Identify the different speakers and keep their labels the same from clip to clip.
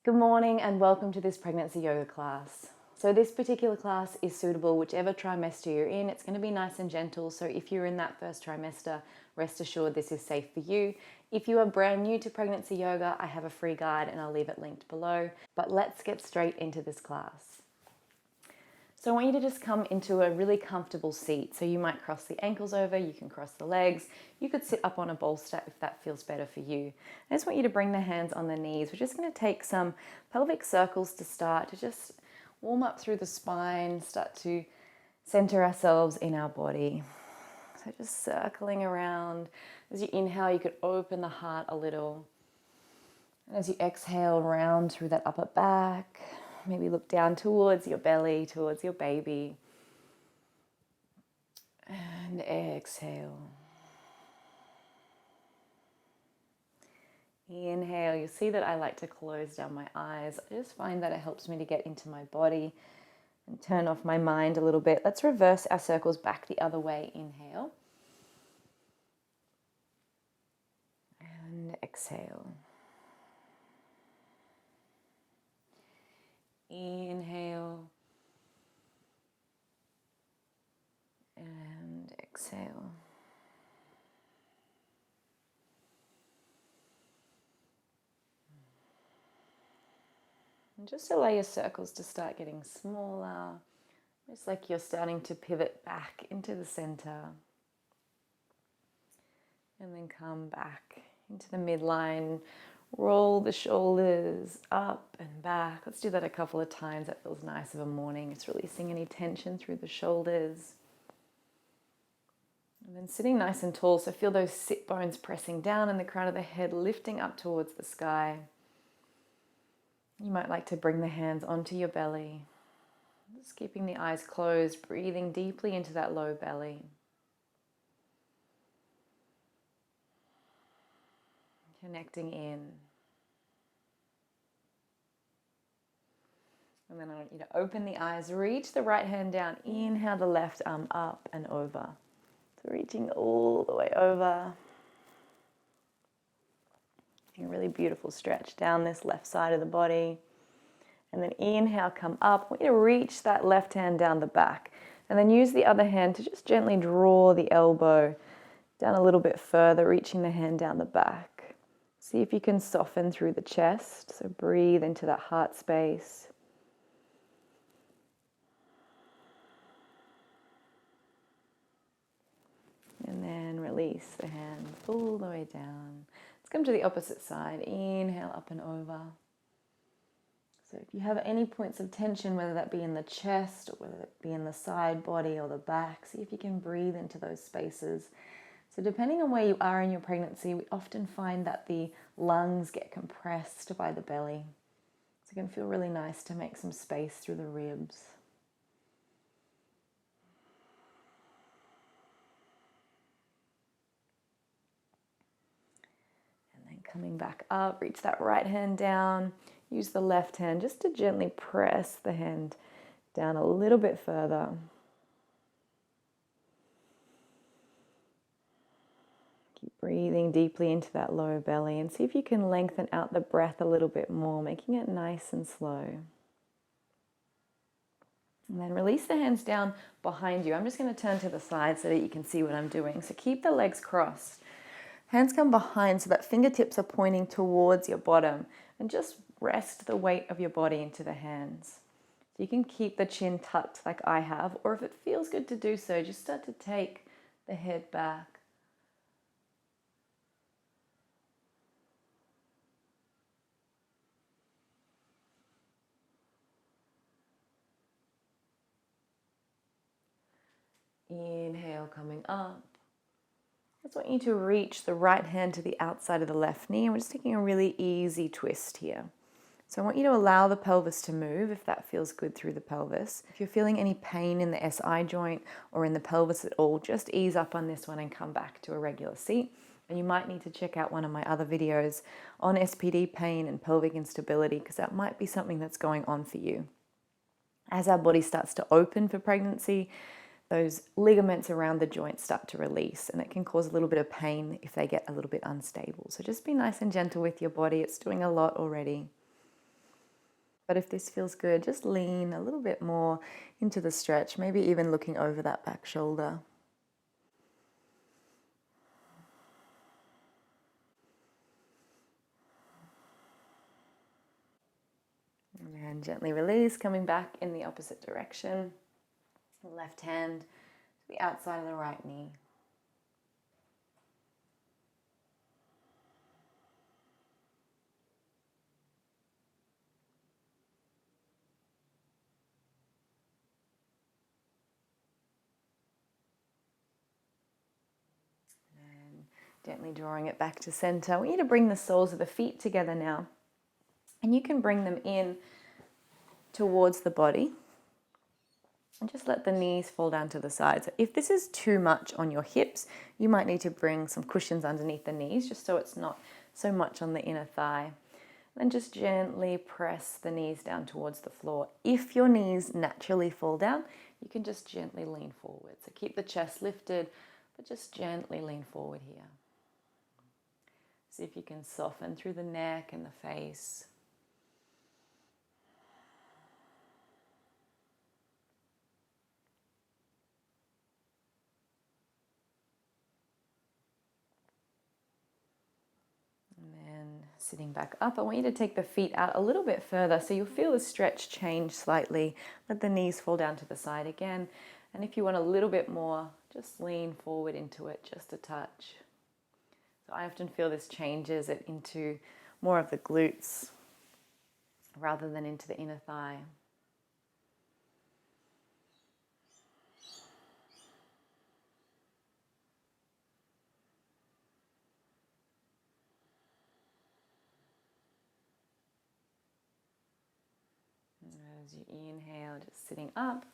Speaker 1: Good morning and welcome to this pregnancy yoga class. So this particular class is suitable whichever trimester you're in. It's going to be nice and gentle, so if you're in that first trimester, rest assured this is safe for you. If you are brand new to pregnancy yoga, I have a free guide and I'll leave it linked below. But let's get straight into this class. So I want you to just come into a really comfortable seat. So you might cross the ankles over, you can cross the legs, you could sit up on a bolster if that feels better for you. I just want you to bring the hands on the knees. We're just going to take some pelvic circles to start, to just warm up through the spine, start to center ourselves in our body. So just circling around. As you inhale, you could open the heart a little. And as you exhale, round through that upper back. Maybe look down towards your belly, towards your baby. And exhale. Inhale. You'll see that I like to close down my eyes. I just find that it helps me to get into my body and turn off my mind a little bit. Let's reverse our circles back the other way. Inhale. And exhale. Inhale and exhale. And just allow your circles to start getting smaller, just like you're starting to pivot back into the center. And then come back into the midline. Roll the shoulders up and back. Let's do that a couple of times. That feels nice of a morning. It's releasing any tension through the shoulders. And then sitting nice and tall. So feel those sit bones pressing down and the crown of the head lifting up towards the sky. You might like to bring the hands onto your belly. Just keeping the eyes closed, breathing deeply into that low belly. Connecting in. And then I want you to open the eyes, reach the right hand down, inhale the left arm up and over. So reaching all the way over. A really beautiful stretch down this left side of the body. And then inhale, come up. I want you to reach that left hand down the back. And then use the other hand to just gently draw the elbow down a little bit further, reaching the hand down the back. See if you can soften through the chest. So breathe into that heart space. And then release the hands all the way down. Let's come to the opposite side. Inhale up and over. So if you have any points of tension, whether that be in the chest or whether it be in the side body or the back, see if you can breathe into those spaces. So depending on where you are in your pregnancy, we often find that the lungs get compressed by the belly. So it can feel really nice to make some space through the ribs. And then coming back up, reach that right hand down. Use the left hand just to gently press the hand down a little bit further. Keep breathing deeply into that lower belly and see if you can lengthen out the breath a little bit more, making it nice and slow. And then release the hands down behind you. I'm just going to turn to the side so that you can see what I'm doing. So keep the legs crossed. Hands come behind so that fingertips are pointing towards your bottom. And just rest the weight of your body into the hands. So you can keep the chin tucked like I have, or if it feels good to do so, just start to take the head back. Inhale, coming up. I just want you to reach the right hand to the outside of the left knee, and we're just taking a really easy twist here. So I want you to allow the pelvis to move if that feels good through the pelvis. If you're feeling any pain in the SI joint or in the pelvis at all, just ease up on this one and come back to a regular seat. And you might need to check out one of my other videos on SPD pain and pelvic instability, because that might be something that's going on for you. As our body starts to open for pregnancy, those ligaments around the joint start to release, and it can cause a little bit of pain if they get a little bit unstable. So just be nice and gentle with your body. It's doing a lot already. But if this feels good, just lean a little bit more into the stretch, maybe even looking over that back shoulder. And gently release, coming back in the opposite direction. Left hand to the outside of the right knee. And gently drawing it back to center. I want you to bring the soles of the feet together now. And you can bring them in towards the body. And just let the knees fall down to the sides. If this is too much on your hips, you might need to bring some cushions underneath the knees, just so it's not so much on the inner thigh. Then just gently press the knees down towards the floor. If your knees naturally fall down, you can just gently lean forward. So keep the chest lifted, but just gently lean forward here. See if you can soften through the neck and the face. Sitting back up, I want you to take the feet out a little bit further so you'll feel the stretch change slightly. Let the knees fall down to the side again. And if you want a little bit more, just lean forward into it just a touch. So I often feel this changes it into more of the glutes rather than into the inner thigh. As you inhale, just sitting up,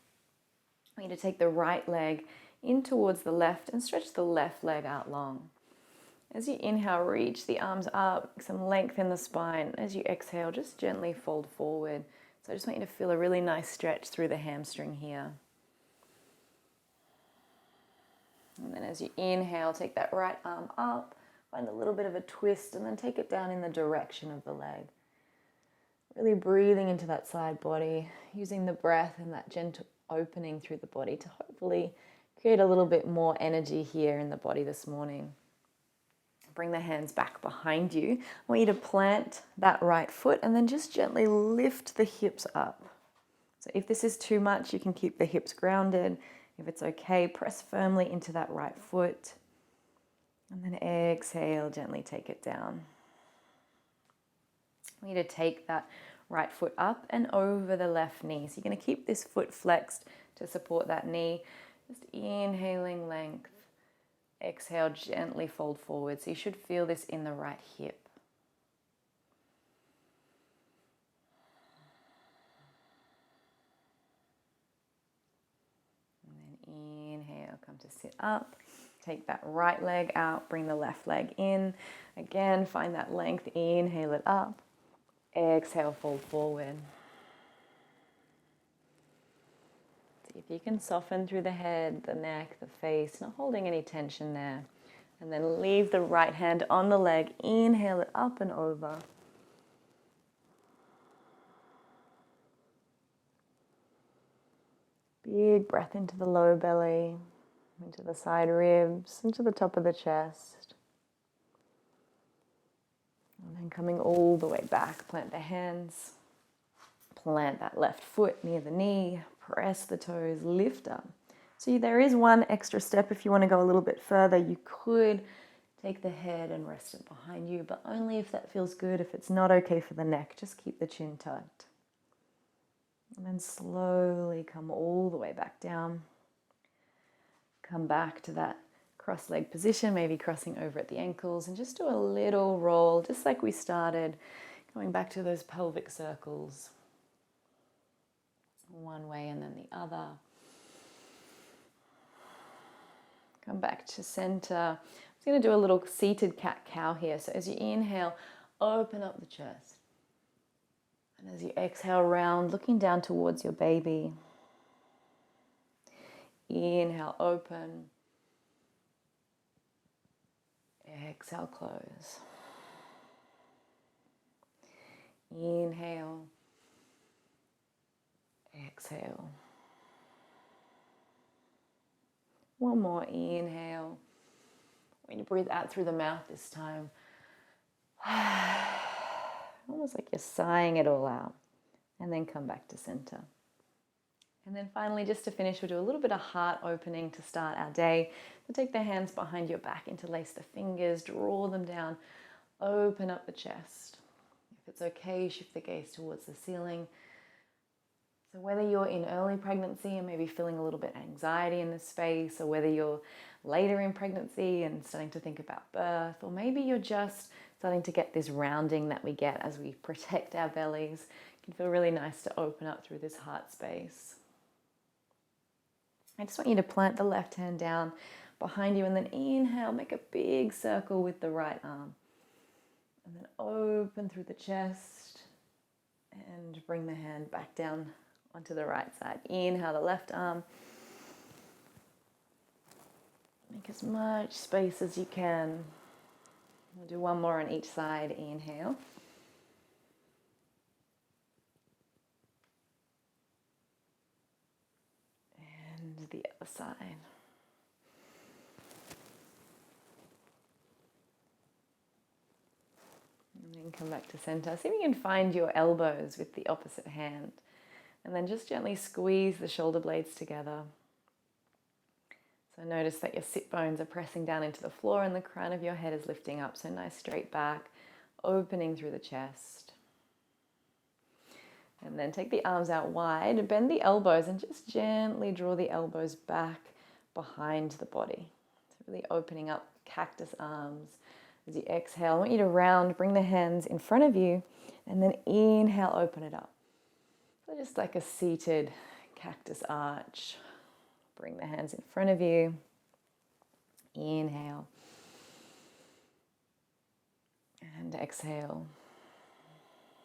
Speaker 1: I want you to take the right leg in towards the left and stretch the left leg out long. As you inhale, reach the arms up, some length in the spine. As you exhale, just gently fold forward. So I just want you to feel a really nice stretch through the hamstring here. And then as you inhale, take that right arm up, find a little bit of a twist, and then take it down in the direction of the leg. Really breathing into that side body, using the breath and that gentle opening through the body to hopefully create a little bit more energy here in the body this morning. Bring the hands back behind you. I want you to plant that right foot and then just gently lift the hips up. So if this is too much, you can keep the hips grounded. If it's okay, press firmly into that right foot. And then exhale, gently take it down. I want you to take that right foot up and over the left knee. So you're going to keep this foot flexed to support that knee. Just inhaling length. Exhale, gently fold forward. So you should feel this in the right hip. And then inhale, come to sit up. Take that right leg out, bring the left leg in. Again, find that length, inhale it up. Exhale, fold forward. See if you can soften through the head, the neck, the face, not holding any tension there. And then leave the right hand on the leg. Inhale it up and over. Big breath into the lower belly, into the side ribs, into the top of the chest. And then coming all the way back, plant the hands. Plant that left foot near the knee. Press the toes, lift up. So there is one extra step if you want to go a little bit further. You could take the head and rest it behind you, but only if that feels good. If it's not okay for the neck, just keep the chin tucked. And then slowly come all the way back down. Come back to that cross-leg position, maybe crossing over at the ankles, and just do a little roll, just like we started, going back to those pelvic circles. One way and then the other. Come back to center. I'm just going to do a little seated cat-cow here. So as you inhale, open up the chest. And as you exhale, round, looking down towards your baby. Inhale, open. Exhale, close. Inhale. exhale. One more inhale. When you breathe out through the mouth this time, almost like you're sighing it all out. And then come back to center. And then finally, just to finish, we'll do a little bit of heart opening to start our day. So take the hands behind your back, interlace the fingers, draw them down, open up the chest. If it's okay, shift the gaze towards the ceiling. So whether you're in early pregnancy and maybe feeling a little bit anxiety in this space, or whether you're later in pregnancy and starting to think about birth, or maybe you're just starting to get this rounding that we get as we protect our bellies, it can feel really nice to open up through this heart space. I just want you to plant the left hand down behind you and then inhale, make a big circle with the right arm. And then open through the chest and bring the hand back down onto the right side. Inhale the left arm. Make as much space as you can. We'll do one more on each side. Inhale. And the other side. And then come back to center. See if you can find your elbows with the opposite hand. And then just gently squeeze the shoulder blades together. So notice that your sit bones are pressing down into the floor and the crown of your head is lifting up. So nice straight back, opening through the chest. And then take the arms out wide, bend the elbows and just gently draw the elbows back behind the body. So really opening up cactus arms. As you exhale, I want you to round, bring the hands in front of you, and then inhale, open it up. So just like a seated cactus arch. Bring the hands in front of you. Inhale. And exhale.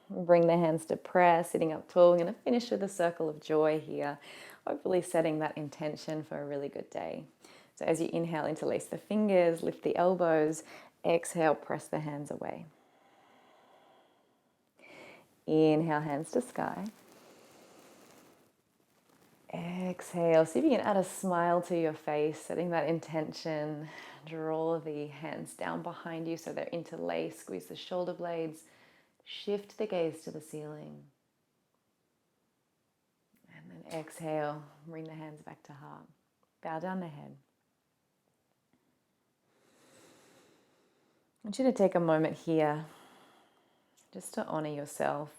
Speaker 1: Bring the hands to prayer, sitting up tall. We're going to finish with a circle of joy here. Hopefully setting that intention for a really good day. So as you inhale, interlace the fingers, lift the elbows. Exhale, press the hands away. Inhale, hands to sky. Exhale, see if you can add a smile to your face, setting that intention. Draw the hands down behind you so they're interlaced. Squeeze the shoulder blades. Shift the gaze to the ceiling. And then exhale, bring the hands back to heart. Bow down the head. I want you to take a moment here just to honor yourself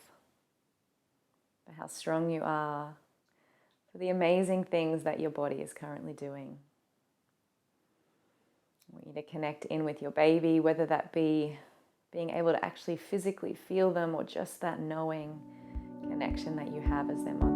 Speaker 1: for how strong you are, for the amazing things that your body is currently doing. I want you to connect in with your baby, whether that be being able to actually physically feel them or just that knowing connection that you have as their mother.